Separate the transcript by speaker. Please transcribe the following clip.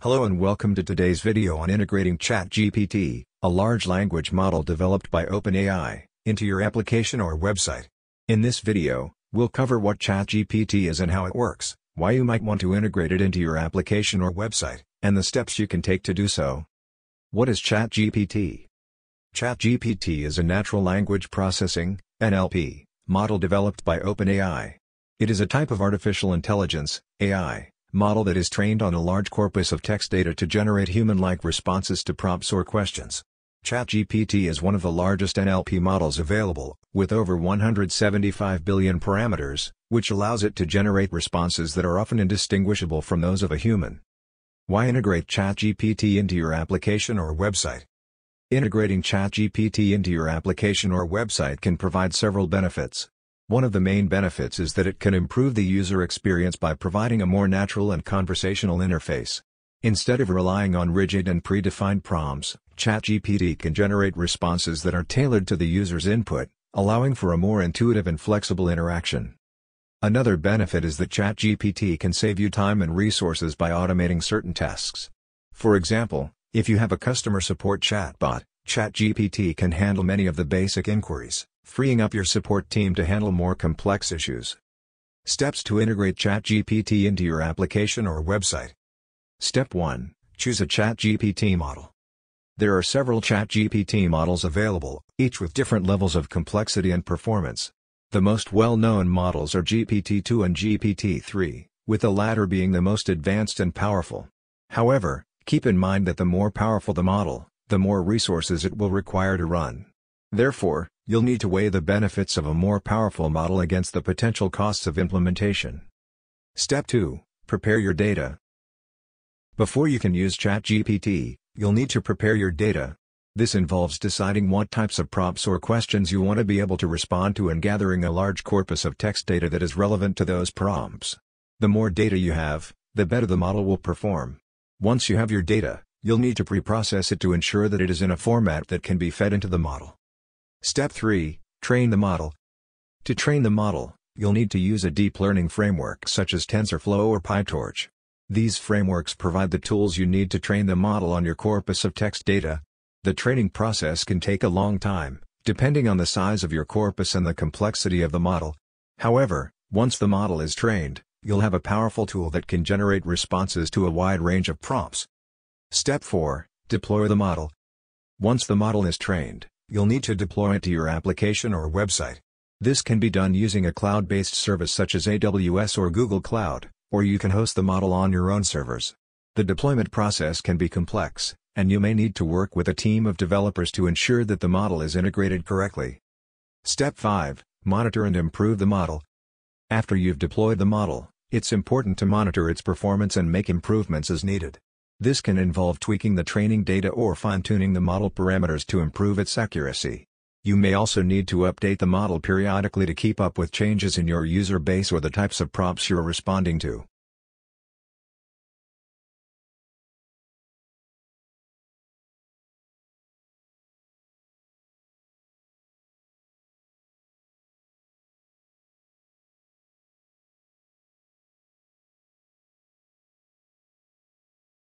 Speaker 1: Hello and welcome to today's video on integrating ChatGPT, a large language model developed by OpenAI, into your application or website. In this video, we'll cover what ChatGPT is and how it works, why you might want to integrate it into your application or website, and the steps you can take to do so. What is ChatGPT? ChatGPT is a natural language processing (NLP) model developed by OpenAI. It is a type of artificial intelligence (AI) model that is trained on a large corpus of text data to generate human-like responses to prompts or questions. ChatGPT is one of the largest NLP models available, with over 175 billion parameters, which allows it to generate responses that are often indistinguishable from those of a human. Why integrate ChatGPT into your application or website? Integrating ChatGPT into your application or website can provide several benefits. One of the main benefits is that it can improve the user experience by providing a more natural and conversational interface. Instead of relying on rigid and predefined prompts, ChatGPT can generate responses that are tailored to the user's input, allowing for a more intuitive and flexible interaction. Another benefit is that ChatGPT can save you time and resources by automating certain tasks. For example, if you have a customer support chatbot, ChatGPT can handle many of the basic inquiries, freeing up your support team to handle more complex issues. Steps to integrate ChatGPT into your application or website. Step 1. Choose a ChatGPT model. There are several ChatGPT models available, each with different levels of complexity and performance. The most well-known models are GPT-2 and GPT-3, with the latter being the most advanced and powerful. However, keep in mind that the more powerful the model, the more resources it will require to run. Therefore, you'll need to weigh the benefits of a more powerful model against the potential costs of implementation. Step 2. Prepare your data. Before you can use ChatGPT, you'll need to prepare your data. This involves deciding what types of prompts or questions you want to be able to respond to and gathering a large corpus of text data that is relevant to those prompts. The more data you have, the better the model will perform. Once you have your data, you'll need to pre-process it to ensure that it is in a format that can be fed into the model. Step 3. Train the model. To train the model, you'll need to use a deep learning framework such as TensorFlow or PyTorch. These frameworks provide the tools you need to train the model on your corpus of text data. The training process can take a long time, depending on the size of your corpus and the complexity of the model. However, once the model is trained, you'll have a powerful tool that can generate responses to a wide range of prompts. Step 4. Deploy the model. Once the model is trained, you'll need to deploy it to your application or website. This can be done using a cloud-based service such as AWS or Google Cloud, or you can host the model on your own servers. The deployment process can be complex, and you may need to work with a team of developers to ensure that the model is integrated correctly. Step 5. Monitor and improve the model. After you've deployed the model, it's important to monitor its performance and make improvements as needed. This can involve tweaking the training data or fine-tuning the model parameters to improve its accuracy. You may also need to update the model periodically to keep up with changes in your user base or the types of prompts you're responding to.